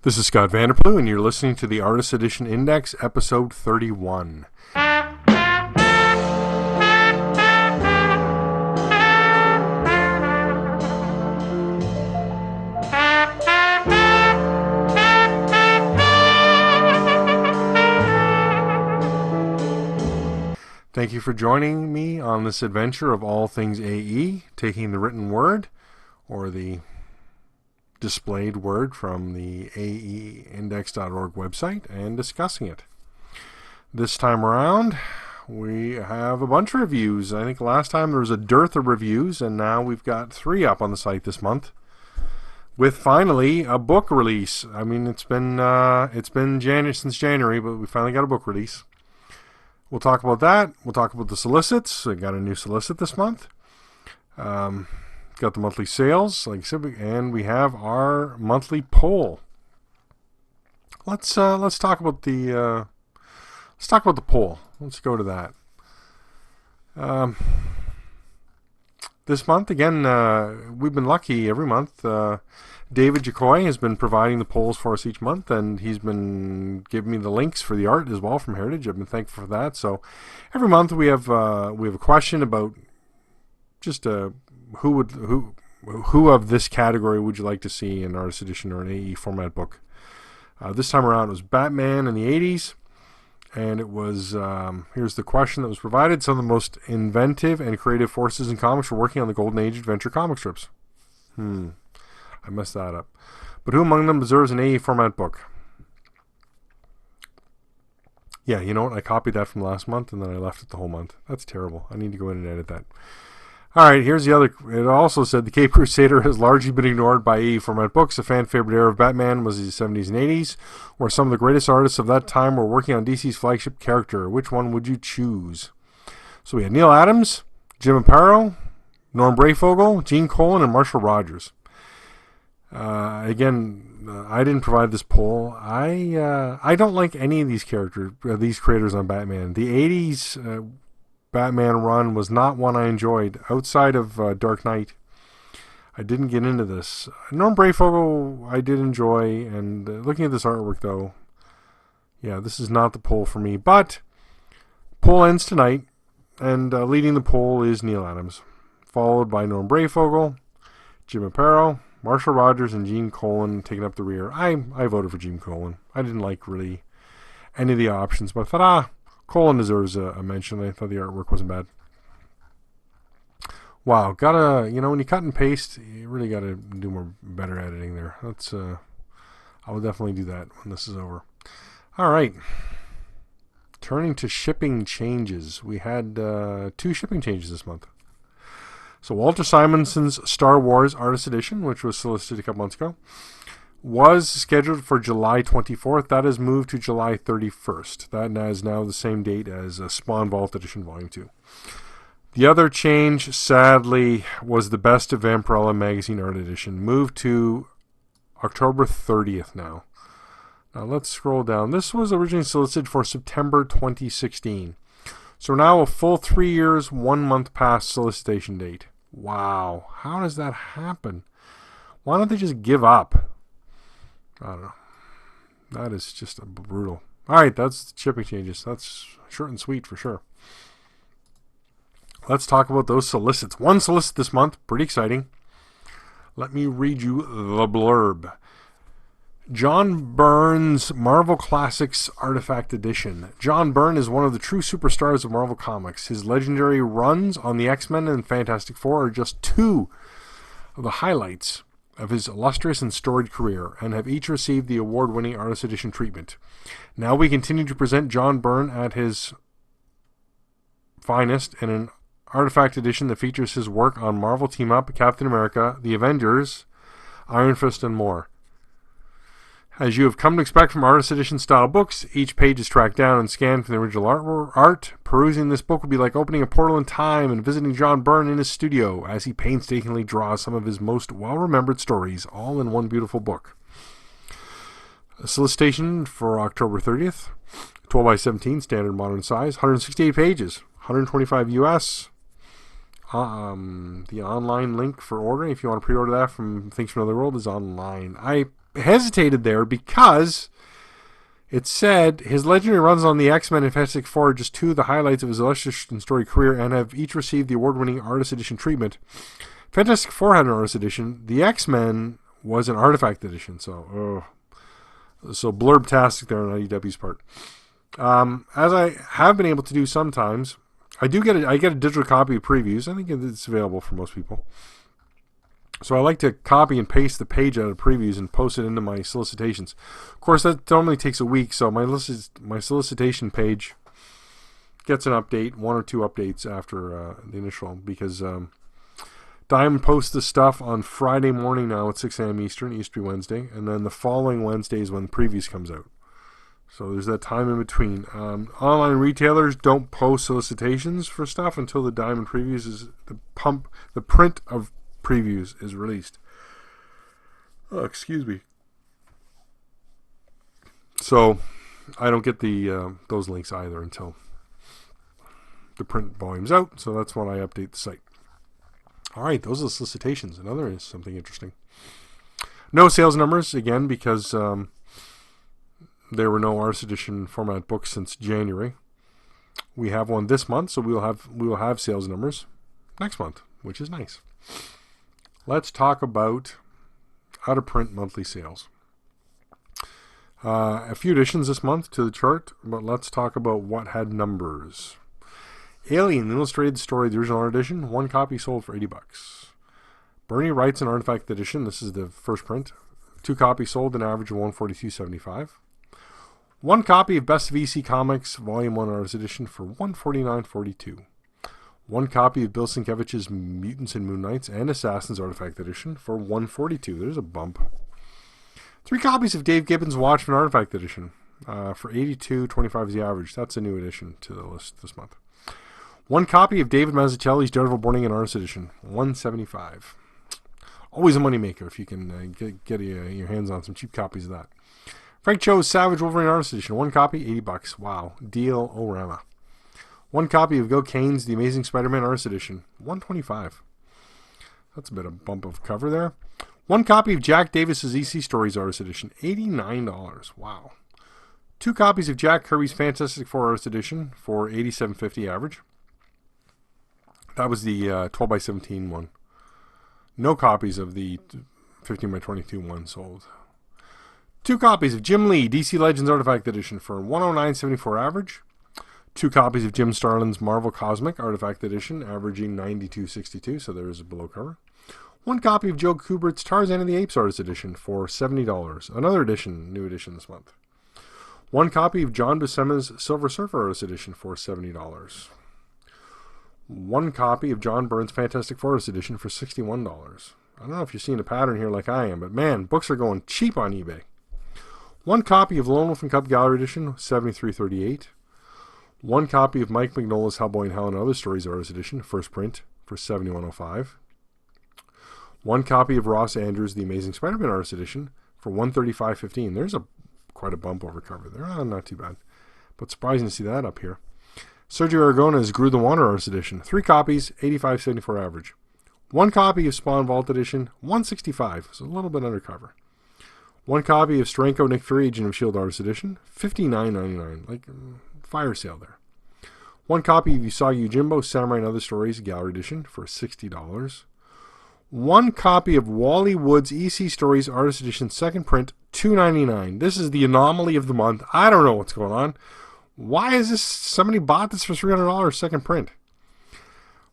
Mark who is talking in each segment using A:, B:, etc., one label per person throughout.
A: This is Scott Vanderplu, and you're listening to the Artist Edition Index, episode 31. Thank you for joining me on this adventure of all things AE, taking the written word, or the displayed word from the aeindex.org website, and discussing it. This time around, we have a bunch of reviews. I think last time there was a dearth of reviews, and now we've got 3 up on the site this month, with finally a book release. I mean, it's been since January, but we finally got a book release. We'll talk about that. We'll talk about the solicits. I got a new solicit this month. Got the monthly sales, like I said, and we have our monthly poll. Let's talk about the poll. Let's go to that. This month again, we've been lucky every month. David Jacoy has been providing the polls for us each month, and he's been giving me the links for the art as well from Heritage. I've been thankful for that. So every month we have a question about just who of this category would you like to see in Artist Edition or an AE format book? This time around it was Batman in the 80s, and it was, here's the question that was provided. Some of the most inventive and creative forces in comics were working on the Golden Age adventure comic strips. I messed that up. But who among them deserves an AE format book? Yeah, you know what? I copied that from last month, and then I left it the whole month. That's terrible. I need to go in and edit that. All right, here's the other. It also said the Cape Crusader has largely been ignored by AE format books. A fan favorite era of Batman was the 70s and 80s, where some of the greatest artists of that time were working on DC's flagship character. Which one would you choose? So we had Neil Adams, Jim Aparo, Norm Brayfogle, Gene Colan, and Marshall Rogers. Again, I didn't provide this poll. I don't like any of these creators on Batman. The 80s Batman run was not one I enjoyed. Outside of Dark Knight, I didn't get into this. Norm Brayfogle I did enjoy, and looking at this artwork though, yeah, this is not the poll for me. But poll ends tonight, and leading the poll is Neil Adams, followed by Norm Brayfogle, Jim Aparo, Marshall Rogers, and Gene Colan taking up the rear. I voted for Gene Colan. I didn't like really any of the options, but I thought, Colan deserves a mention. I thought the artwork wasn't bad. Wow, when you cut and paste, you really gotta do better editing there. That's I will definitely do that when this is over. All right. Turning to shipping changes, we had 2 shipping changes this month. So Walter Simonson's Star Wars Artist Edition, which was solicited a couple months ago, was scheduled for July 24th. That has moved to July 31st. That is now the same date as Spawn Vault Edition Volume 2. The other change, sadly, was the Best of Vampirella Magazine Art Edition, moved to October 30th now. Now let's scroll down. This was originally solicited for September 2016. So now a full 3 years, 1 month past solicitation date. Wow. How does that happen? Why don't they just give up? I don't know. That is just brutal. All right, that's shipping changes. That's short and sweet for sure. Let's talk about those solicits. 1 solicit this month. Pretty exciting. Let me read you the blurb. John Byrne's Marvel Classics Artifact Edition. John Byrne is one of the true superstars of Marvel Comics. His legendary runs on the X-Men and Fantastic Four are just 2 of the highlights of his illustrious and storied career, and have each received the award-winning Artist Edition treatment. Now we continue to present John Byrne at his finest in an Artifact Edition that features his work on Marvel Team-Up, Captain America, The Avengers, Iron Fist, and more. As you have come to expect from Artist Edition style books, each page is tracked down and scanned from the original art. Perusing this book would be like opening a portal in time and visiting John Byrne in his studio as he painstakingly draws some of his most well-remembered stories, all in one beautiful book. A solicitation for October 30th, 12 by 17, standard modern size, 168 pages, 125 US. The online link for ordering, if you want to pre-order that from Things from Another World, is online. I hesitated there because it said his legendary runs on the X-Men and Fantastic Four are just two of the highlights of his illustrious and storied career and have each received the award-winning Artist Edition treatment. Fantastic Four had an Artist Edition. The X-Men was an Artifact Edition. So blurb-tastic there on IDW's part. As I have been able to do sometimes, I get a digital copy of previews. I think it's available for most people. So I like to copy and paste the page out of previews and post it into my solicitations. Of course, that normally takes a week, so my solicitation page gets an update, 1 or 2 updates after the initial, because Diamond posts the stuff on Friday morning now at 6 a.m. Eastern. It used to be Wednesday, and then the following Wednesday is when the previews comes out. So there's that time in between. Online retailers don't post solicitations for stuff until the Diamond previews is the print of previews is released. Oh, excuse me. So I don't get those links either until the print volume's out. So that's when I update the site. All right, those are the solicitations. Another is something interesting. No sales numbers again because there were no Artist Edition format books since January. We have one this month, so we will have sales numbers next month, which is nice. Let's talk about out-of-print monthly sales. A few additions this month to the chart, but let's talk about what had numbers. Alien, Illustrated Story, the original edition, 1 copy sold for $80. Bernie Wright's an Artifact Edition. This is the first print. 2 copies sold, an average of $142.75. 1 copy of Best of EC Comics, Volume 1 Artist Edition for $149.42. 1 copy of Bill Sienkiewicz's Mutants and Moon Knights and Assassins Artifact Edition for $142. There's a bump. 3 copies of Dave Gibbons' Watchmen Artifact Edition for $82.25 is the average. That's a new addition to the list this month. 1 copy of David Mazzucchelli's Daredevil Born Again Artist Edition, $175. Always a moneymaker if you can get your hands on some cheap copies of that. Frank Cho's Savage Wolverine Artist Edition, 1 copy, $80. Wow, deal-o-rama. 1 copy of Gil Kane's The Amazing Spider-Man Artist Edition, $125. That's a bit of bump of cover there. 1 copy of Jack Davis's EC Stories Artist Edition, $89. Wow. 2 copies of Jack Kirby's Fantastic Four Artist Edition for $87.50 average. That was the 12x17 one. No copies of the 15x22 one sold. 2 copies of Jim Lee DC Legends Artifact Edition for $109.74 average. 2 copies of Jim Starlin's Marvel Cosmic Artifact Edition, averaging $92.62, so there is a below cover. 1 copy of Joe Kubert's Tarzan and the Apes Artist Edition for $70. Another edition, new edition this month. 1 copy of John Buscema's Silver Surfer Artist Edition for $70. 1 copy of John Byrne's Fantastic Four Artist Edition for $61. I don't know if you're seeing a pattern here like I am, but man, books are going cheap on eBay. 1 copy of Lone Wolf and Cub Gallery Edition, $73.38. 1 copy of Mike Mignola's Hellboy and Hell and Other Stories Artist Edition, first print, for $71.05. 1 copy of Ross Andrews' The Amazing Spider-Man Artist Edition for $135.15. There's quite a bump over cover there. Not too bad, but surprising to see that up here. Sergio Aragona's Grew the Water Artist Edition, 3 copies, $85.74 average. 1 copy of Spawn Vault Edition, $165, so a little bit undercover. 1 copy of Steranko Nick Fury Agent of S.H.I.E.L.D. Artist Edition, $59.99, like fire sale there. 1 copy of Usagi Yojimbo Samurai and Other Stories Gallery Edition for $60. 1 copy of Wally Wood's EC Stories Artist Edition second print, $2.99. This is the anomaly of the month. I don't know what's going on. Why is this? Somebody bought this for $300 second print.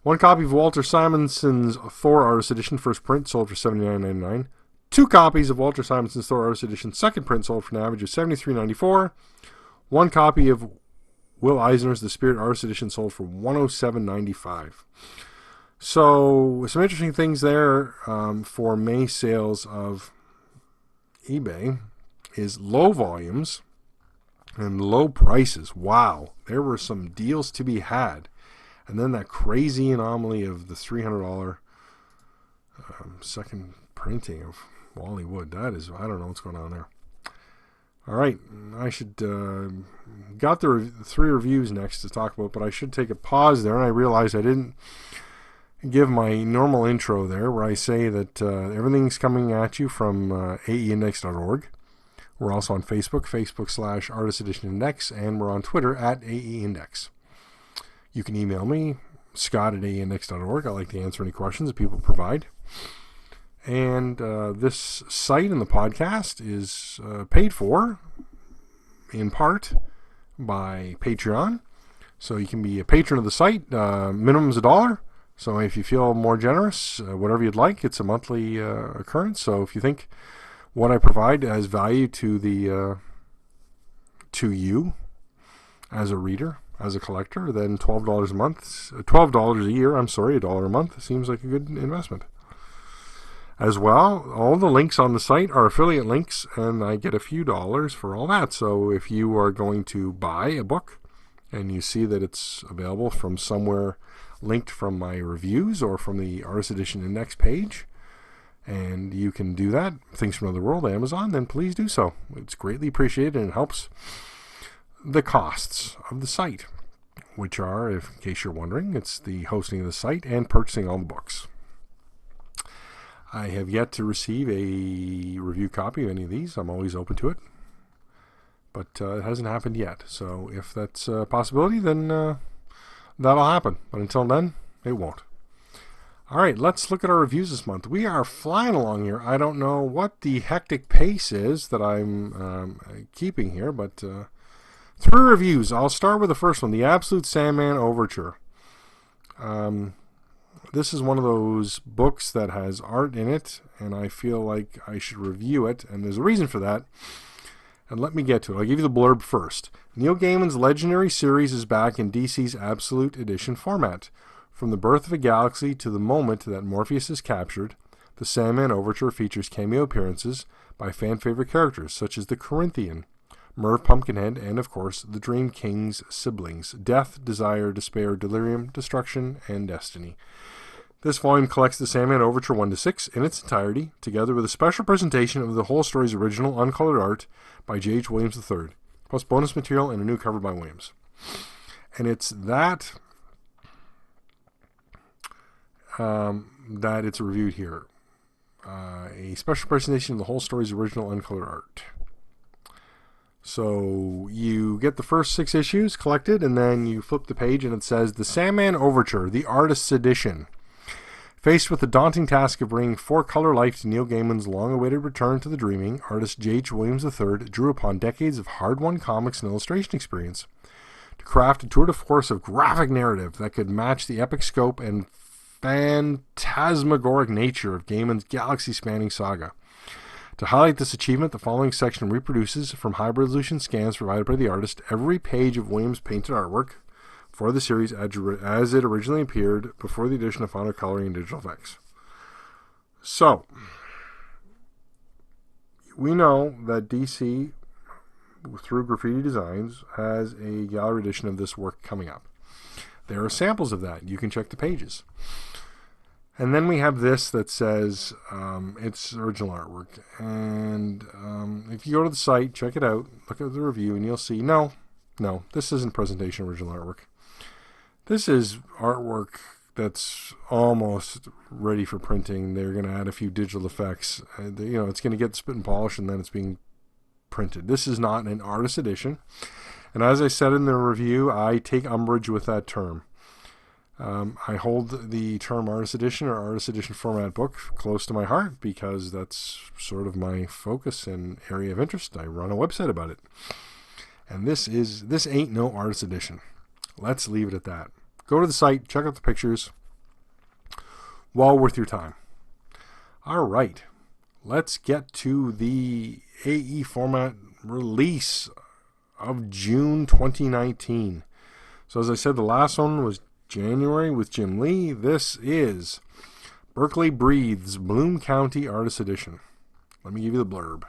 A: 1 copy of Walter Simonson's Thor Artist Edition first print sold for $79.99. 2 copies of Walter Simonson's Thor Artist Edition second print sold for an average of $73.94. 1 copy of Will Eisner's The Spirit Artist Edition sold for $107.95. So some interesting things there for May sales of eBay is low volumes and low prices. Wow, there were some deals to be had. And then that crazy anomaly of the $300 second printing of Wally Wood. That is, I don't know what's going on there. All right, I should got the 3 reviews next to talk about, but I should take a pause there. And I realized I didn't give my normal intro there where I say that everything's coming at you from aeindex.org. We're also on Facebook, Facebook/Artist Edition Index, and we're on Twitter at AEindex. You can email me, scott@aeindex.org. I like to answer any questions that people provide. And this site and the podcast is paid for, in part, by Patreon. So you can be a patron of the site. Minimum is $1. So if you feel more generous, whatever you'd like, it's a monthly occurrence. So if you think what I provide has value to you as a reader, as a collector, then $12 a month, $12 a year, $1 a month seems like a good investment. As well, all the links on the site are affiliate links, and I get a few dollars for all that. So if you are going to buy a book and you see that it's available from somewhere linked from my reviews or from the Artist Edition Index page, and you can do that, Things from Another World, Amazon, then please do so. It's greatly appreciated, and it helps the costs of the site, which are, in case you're wondering, it's the hosting of the site and purchasing all the books. I have yet to receive a review copy of any of these. I'm always open to it, but it hasn't happened yet. So if that's a possibility, then that'll happen. But until then, it won't. All right, let's look at our reviews this month. We are flying along here. I don't know what the hectic pace is that I'm keeping here, but 3 reviews. I'll start with the first one, the Absolute Sandman Overture. This is one of those books that has art in it, and I feel like I should review it, and there's a reason for that. And let me get to it. I'll give you the blurb first. Neil Gaiman's legendary series is back in DC's Absolute Edition format. From the birth of a galaxy to the moment that Morpheus is captured, the Sandman Overture features cameo appearances by fan-favorite characters such as the Corinthian, Merv Pumpkinhead, and of course, the Dream King's siblings, Death, Desire, Despair, Delirium, Destruction, and Destiny. This volume collects the Sandman Overture 1-6 in its entirety, together with a special presentation of the whole story's original uncolored art by J.H. Williams III, plus bonus material and a new cover by Williams. And it's that it's reviewed here. A special presentation of the whole story's original uncolored art. So you get the first 6 issues collected, and then you flip the page and it says The Sandman Overture, the Artist's Edition. Faced with the daunting task of bringing 4-color life to Neil Gaiman's long-awaited return to the dreaming, artist J.H. Williams III drew upon decades of hard-won comics and illustration experience to craft a tour de force of graphic narrative that could match the epic scope and phantasmagoric nature of Gaiman's galaxy-spanning saga. To highlight this achievement, the following section reproduces, from high-resolution scans provided by the artist, every page of Williams' painted artwork for the series as it originally appeared before the addition of final coloring and digital effects. So, we know that DC, through Graffiti Designs, has a gallery edition of this work coming up. There are samples of that. You can check the pages. And then we have this that says it's original artwork. And if you go to the site, check it out, look at the review, and you'll see, no, this isn't presentation original artwork. This is artwork that's almost ready for printing. They're going to add a few digital effects. It's going to get spit and polish, and then it's being printed. This is not an artist edition. And as I said in the review, I take umbrage with that term. I hold the term artist edition or artist edition format book close to my heart because that's sort of my focus and area of interest. I run a website about it. And this ain't no artist edition. Let's leave it at that. Go to the site, check out the pictures. Well worth your time. All right. Let's get to the AE format release of June 2019. So as I said, the last one was January with Jim Lee. This is Berkeley Breathes Bloom County Artist Edition. Let me give you the blurb.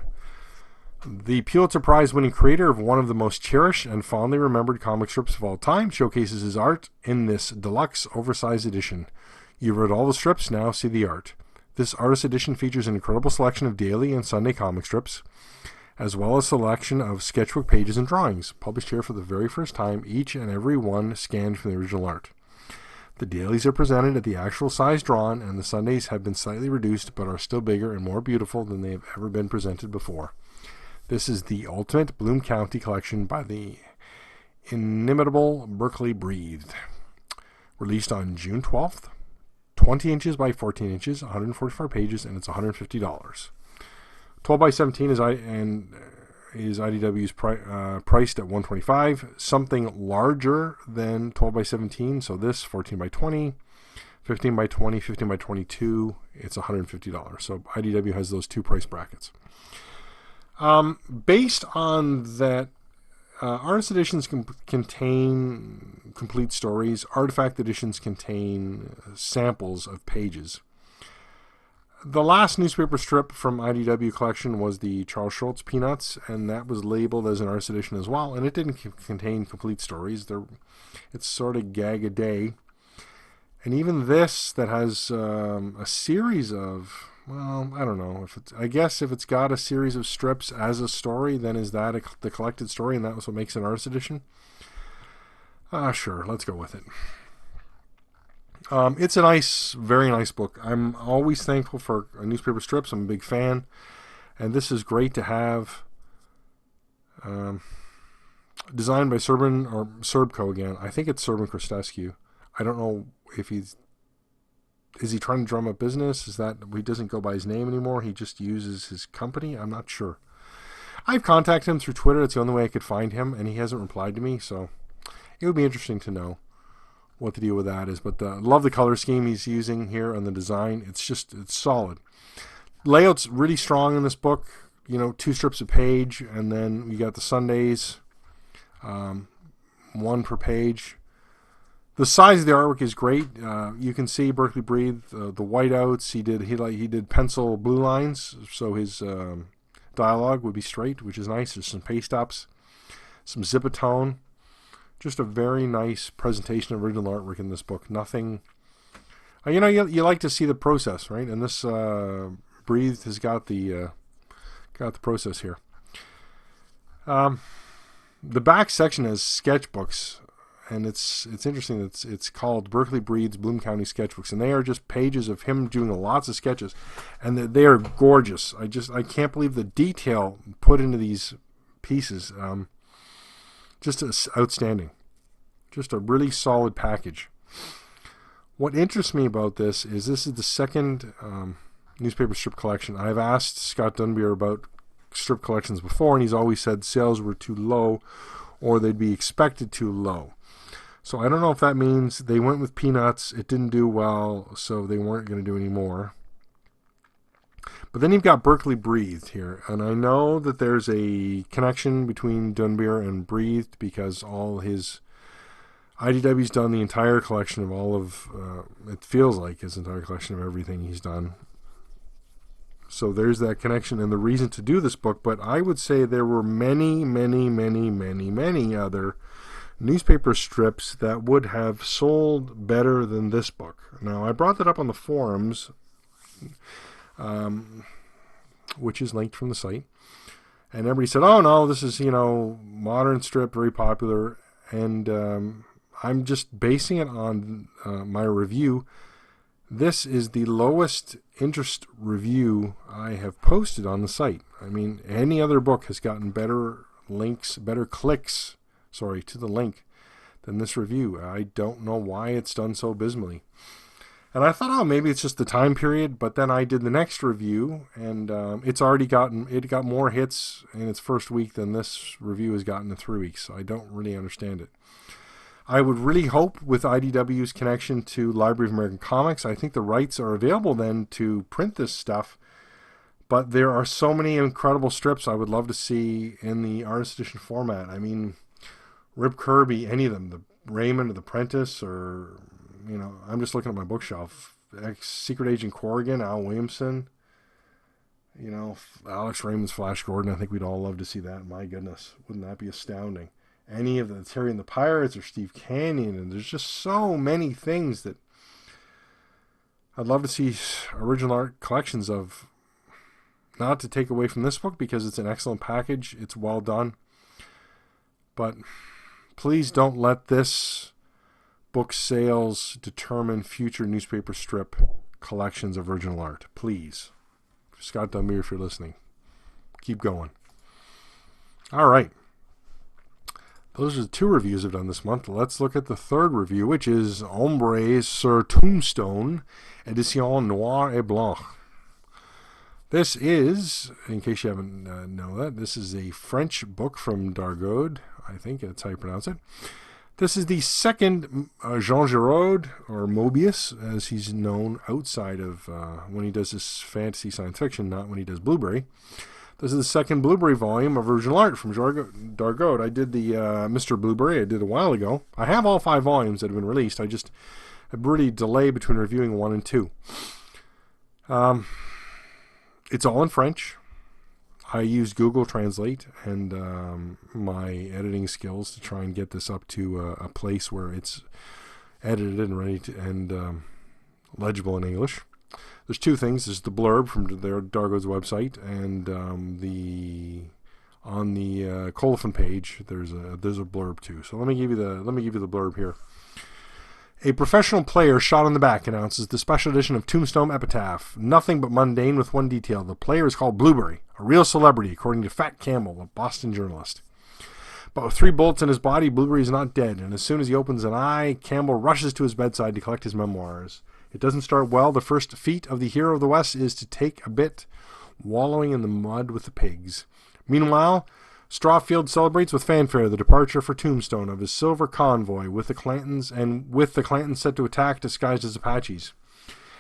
A: The Pulitzer Prize winning creator of one of the most cherished and fondly remembered comic strips of all time showcases his art in this deluxe oversized edition. You've read all the strips, now see the art. This artist edition features an incredible selection of daily and Sunday comic strips, as well as a selection of sketchbook pages and drawings, published here for the very first time, each and every one scanned from the original art. The dailies are presented at the actual size drawn, and the Sundays have been slightly reduced but are still bigger and more beautiful than they have ever been presented before. This is the ultimate Bloom County collection by the inimitable Berkeley Breathed. Released on June 12th. 20 inches by 14 inches, 145 pages, and it's $150. 12 by 17 is IDW's priced at $125. Something larger than 12 by 17. So this 14 by 20, 15 by 20, 15 by 22. It's $150. So IDW has those two price brackets. Based on that, artist editions contain complete stories. Artifact editions contain samples of pages. The last newspaper strip from IDW collection was the Charles Schulz Peanuts, and that was labeled as an artist edition as well, and it didn't contain complete stories. It's sort of gag a day. And even this that has a series of, well, I don't know. I guess if it's got a series of strips as a story, then is that the collected story, and that was what makes an artist edition? Sure, let's go with it. It's a nice, very nice book. I'm always thankful for newspaper strips. I'm a big fan. And this is great to have. Designed by Serbco again. I think it's Serban Cristescu. I don't know if is he trying to drum up business? Is that he doesn't go by his name anymore? He just uses his company? I'm not sure. I've contacted him through Twitter. It's the only way I could find him, and he hasn't replied to me. So it would be interesting to know what the deal with that is. But love the color scheme he's using here on the design. It's solid. Layout's really strong in this book. 2 strips a page, and then you got the Sundays, 1 per page. The size of the artwork is great. You can see Berkeley Breathed, the whiteouts. He did pencil blue lines, so his dialogue would be straight, which is nice. There's some paste ups, some zipatone. Just a very nice presentation of original artwork in this book. Nothing, you like to see the process, right? And this Breathed has got the process here. The back section has sketchbooks, and it's interesting. It's called Berkeley Breathes Bloom County Sketchbooks, and they are just pages of him doing lots of sketches, and they are gorgeous. I can't believe the detail put into these pieces. Just outstanding. Just a really solid package. What interests me about this is the second newspaper strip collection. I've asked Scott Dunbier about strip collections before, and he's always said sales were too low or they'd be expected too low. So I don't know if that means they went with Peanuts, it didn't do well, so they weren't going to do any more. But then you've got Berkeley Breathed here, and I know that there's a connection between Dunbier and Breathed because all his IDW's done the entire collection of all of, it feels like his entire collection of everything he's done. So there's that connection and the reason to do this book, but I would say there were many, many, many, many, many other newspaper strips that would have sold better than this book. Now, I brought that up on the forums, which is linked from the site, and everybody said, oh no, this is modern strip, very popular, and I'm just basing it on my review. This is the lowest interest review I have posted on the site. I mean, any other book has gotten better links, better clicks, to the link than this review. I don't know why it's done so abysmally. And I thought, maybe it's just the time period. But then I did the next review, and it got more hits in its first week than this review has gotten in 3 weeks. So I don't really understand it. I would really hope with IDW's connection to Library of American Comics, I think the rights are available then to print this stuff. But there are so many incredible strips I would love to see in the artist edition format. I mean, Rip Kirby, any of them, the Raymond or the Prentice, or I'm just looking at my bookshelf. Secret Agent Corrigan, Al Williamson, Alex Raymond's Flash Gordon. I think we'd all love to see that. My goodness, wouldn't that be astounding? Any of the Terry and the Pirates or Steve Canyon, and there's just so many things that I'd love to see original art collections of. Not to take away from this book because it's an excellent package, it's well done, but please don't let this book sales determine future newspaper strip collections of original art. Please, Scott Dunmere, if you're listening, keep going. All right. Those are the 2 reviews I've done this month. Let's look at the 3rd review, which is Ombres sur Tombstone, Édition Noir et Blanc. This is, in case you haven't know that, this is a French book from Dargaud. I think that's how you pronounce it. This is the second Jean Giraud, or Mobius, as he's known outside of when he does this fantasy science fiction, not when he does Blueberry. This is the second Blueberry volume of original art from Dargaud. I did the Mr. Blueberry I did a while ago. I have all 5 volumes that have been released. I just had really delay between reviewing 1 and 2. It's all in French. I used Google Translate and my editing skills to try and get this up to a place where it's edited and ready to, and legible in English. There's 2 things. There's the blurb from their Dargaud's website, and on the colophon page there's a blurb too. So let me give you the blurb here. A professional player shot in the back announces the special edition of Tombstone Epitaph. Nothing but mundane with one detail. The player is called Blueberry, a real celebrity, according to Fat Campbell, a Boston journalist. But with 3 bullets in his body, Blueberry is not dead, and as soon as he opens an eye, Campbell rushes to his bedside to collect his memoirs. It doesn't start well. The first feat of the hero of the West is to take a bit, wallowing in the mud with the pigs. Meanwhile, Strawfield celebrates with fanfare the departure for Tombstone of his silver convoy with the Clantons set to attack disguised as Apaches.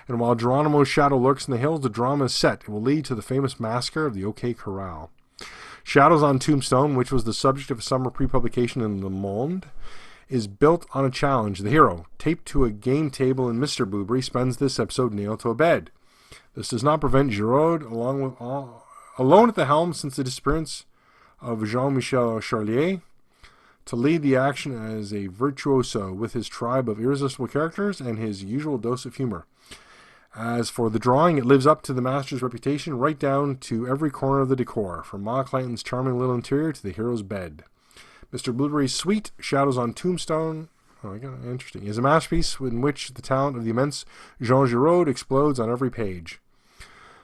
A: And while Geronimo's shadow lurks in the hills, the drama is set. It will lead to the famous massacre of the OK Corral. Shadows on Tombstone, which was the subject of a summer pre-publication in Le Monde, is built on a challenge. The hero, taped to a game table in Mr. Blueberry, spends this episode nailed to a bed. This does not prevent Giraud, alone at the helm since the disappearance of Jean-Michel Charlier, to lead the action as a virtuoso with his tribe of irresistible characters and his usual dose of humor. As for the drawing, it lives up to the master's reputation right down to every corner of the decor, from Ma Clanton's charming little interior to the hero's bed. Mr. Blueberry's suite, Shadows on Tombstone, interesting, is a masterpiece in which the talent of the immense Jean Giraud explodes on every page.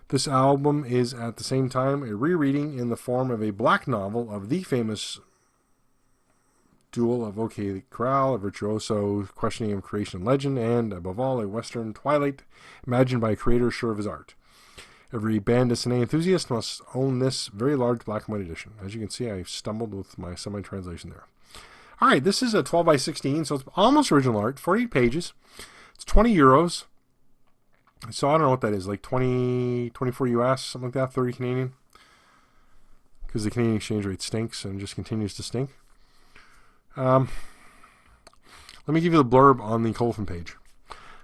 A: This album is at the same time a rereading in the form of a black novel of the famous duel of OK Corral, a virtuoso questioning of creation and legend, and, above all, a Western twilight imagined by a creator sure of his art. Every bande dessinée enthusiast must own this very large black and white edition. As you can see, I stumbled with my semi-translation there. All right, this is a 12 by 16, so it's almost original art, 48 pages. It's 20 euros. So I don't know what that is, like 24 US, something like that, 30 Canadian. Because the Canadian exchange rate stinks and just continues to stink. Let me give you the blurb on the colophon page.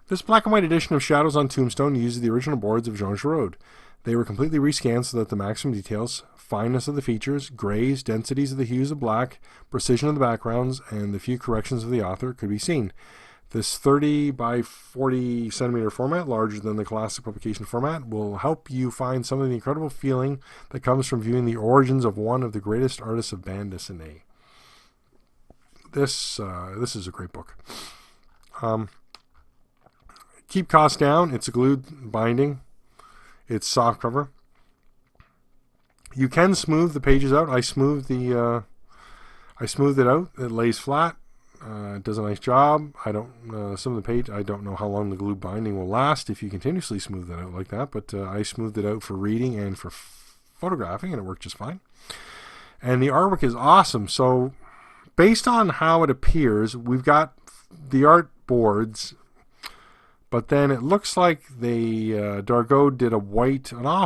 A: This black and white edition of Shadows on Tombstone uses the original boards of Jean Giraud. They were completely rescanned so that the maximum details, fineness of the features, grays, densities of the hues of black, precision of the backgrounds, and the few corrections of the author could be seen. This 30 by 40 centimeter format, larger than the classic publication format, will help you find some of the incredible feeling that comes from viewing the origins of one of the greatest artists of bande dessinée. This is a great book. Keep costs down. It's a glued binding. It's soft cover. You can smooth the pages out. I smoothed it out. It lays flat. It does a nice job. Some of the page, I don't know how long the glue binding will last if you continuously smooth it out like that, but I smoothed it out for reading and for photographing, and it worked just fine. And the artwork is awesome. So based on how it appears, we've got the art boards, but then it looks like Dargaud did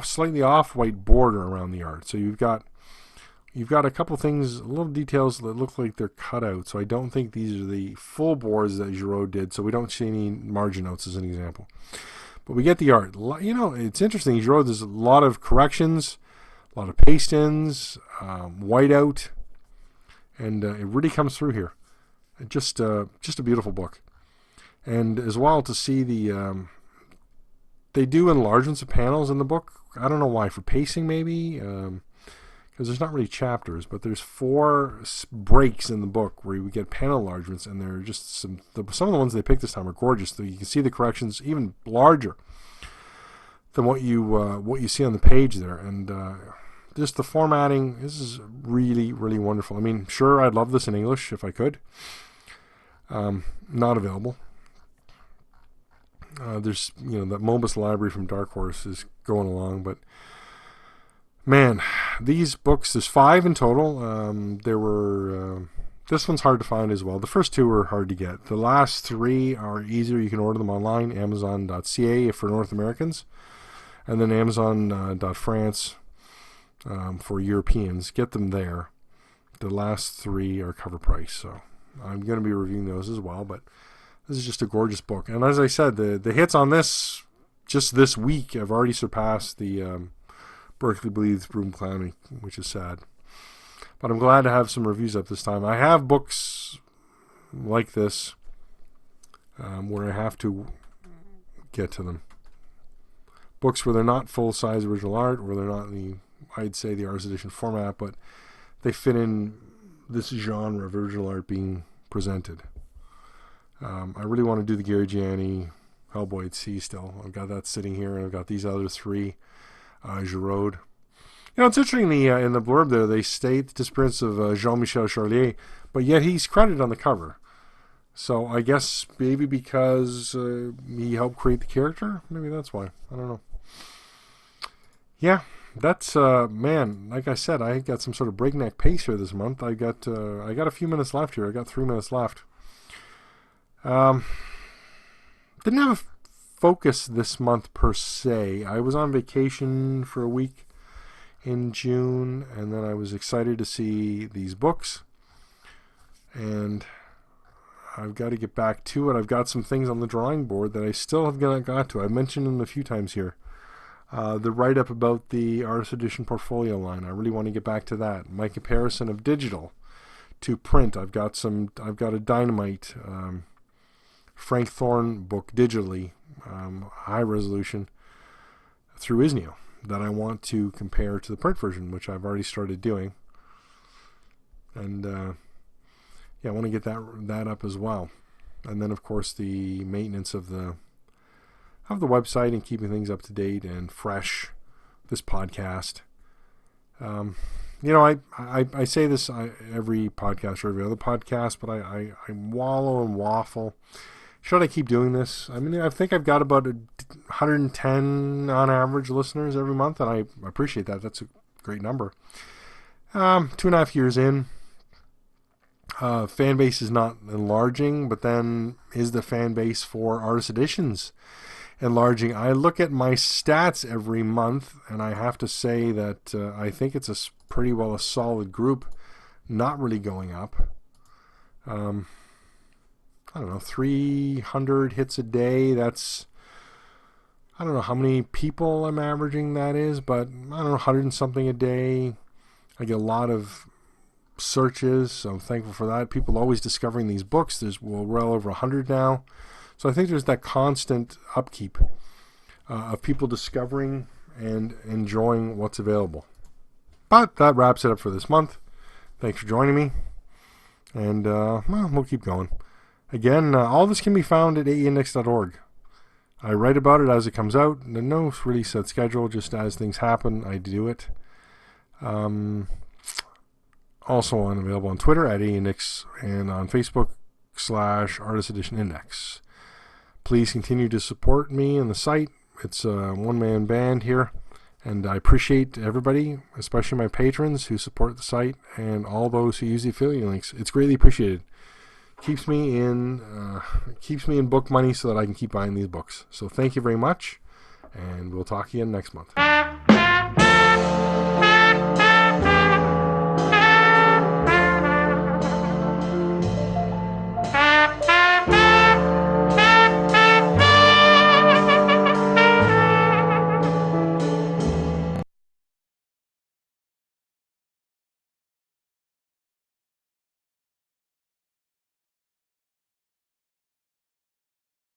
A: slightly off-white border around the art. So you've got a couple things, little details that look like they're cut out. So I don't think these are the full boards that Giraud did. So we don't see any margin notes as an example. But we get the art. You know, it's interesting. Giraud, there's a lot of corrections, a lot of paste-ins, whiteout, and it really comes through here. Just a beautiful book. And as well, to see they do enlargements of panels in the book. I don't know why, for pacing maybe. because there's not really chapters, but there's 4 breaks in the book where we get panel enlargements, and they're just some of the ones they picked this time are gorgeous. So you can see the corrections even larger than what you see on the page there, and just the formatting. This is really, really wonderful. I mean, sure, I'd love this in English if I could. Not available. There's that Mobus library from Dark Horse is going along, but man, these books, there's 5 in total. There were this one's hard to find as well. The first 2 were hard to get. The last 3 are easier. You can order them online, Amazon.ca for North Americans, and then Amazon.France for Europeans. Get them there. The last 3 are cover price, so I'm going to be reviewing those as well. But this is just a gorgeous book, and as I said, the hits on this just this week have already surpassed the Berkeley Bleeds Broom Clowning, which is sad. But I'm glad to have some reviews up this time. I have books like this where I have to get to them. Books where they're not full-size original art, where they're not in I'd say the Artist Edition format, but they fit in this genre of original art being presented. I really want to do the Gary Gianni Hellboy at Sea still. I've got that sitting here, and I've got these other 3. Giraud. It's interesting in the blurb there, they state the disappearance of Jean-Michel Charlier, but yet he's credited on the cover. So I guess maybe because he helped create the character? Maybe that's why. I don't know. Yeah, that's, man, like I said, I got some sort of breakneck pace here this month. I got a few minutes left here. I got 3 minutes left. Didn't have a focus this month per se. I was on vacation for a week in June, and then I was excited to see these books, and I've got to get back to it. I've got some things on the drawing board that I still have not got to. I've mentioned them a few times here. The write-up about the Artist Edition portfolio line, I really want to get back to that. My comparison of digital to print. I've got a Dynamite Frank Thorne book digitally, high resolution, through Isneo that I want to compare to the print version, which I've already started doing. And I want to get that up as well. And then, of course, the maintenance of the website and keeping things up to date and fresh. This podcast. I say this every podcast or every other podcast, but I wallow and waffle. Should I keep doing this? I mean, I think I've got about 110 on average listeners every month, and I appreciate that. That's a great number. 2.5 years in, fan base is not enlarging, but then is the fan base for Artist Editions enlarging? I look at my stats every month, and I have to say that I think it's a pretty well a solid group, not really going up. I don't know, 300 hits a day. That's, I don't know how many people I'm averaging that is, but I don't know, 100 and something a day. I get a lot of searches, so I'm thankful for that. People always discovering these books. There's well over 100 now. So I think there's that constant upkeep of people discovering and enjoying what's available. But that wraps it up for this month. Thanks for joining me. And we'll keep going. Again, all this can be found at aeindex.org. I write about it as it comes out. No really set schedule, just as things happen, I do it. Also available on Twitter at aeindex and on Facebook /Artist Edition Index. Please continue to support me and the site. It's a one-man band here, and I appreciate everybody, especially my patrons who support the site and all those who use the affiliate links. It's greatly appreciated. Keeps me in book money so that I can keep buying these books. So thank you very much, and we'll talk again next month.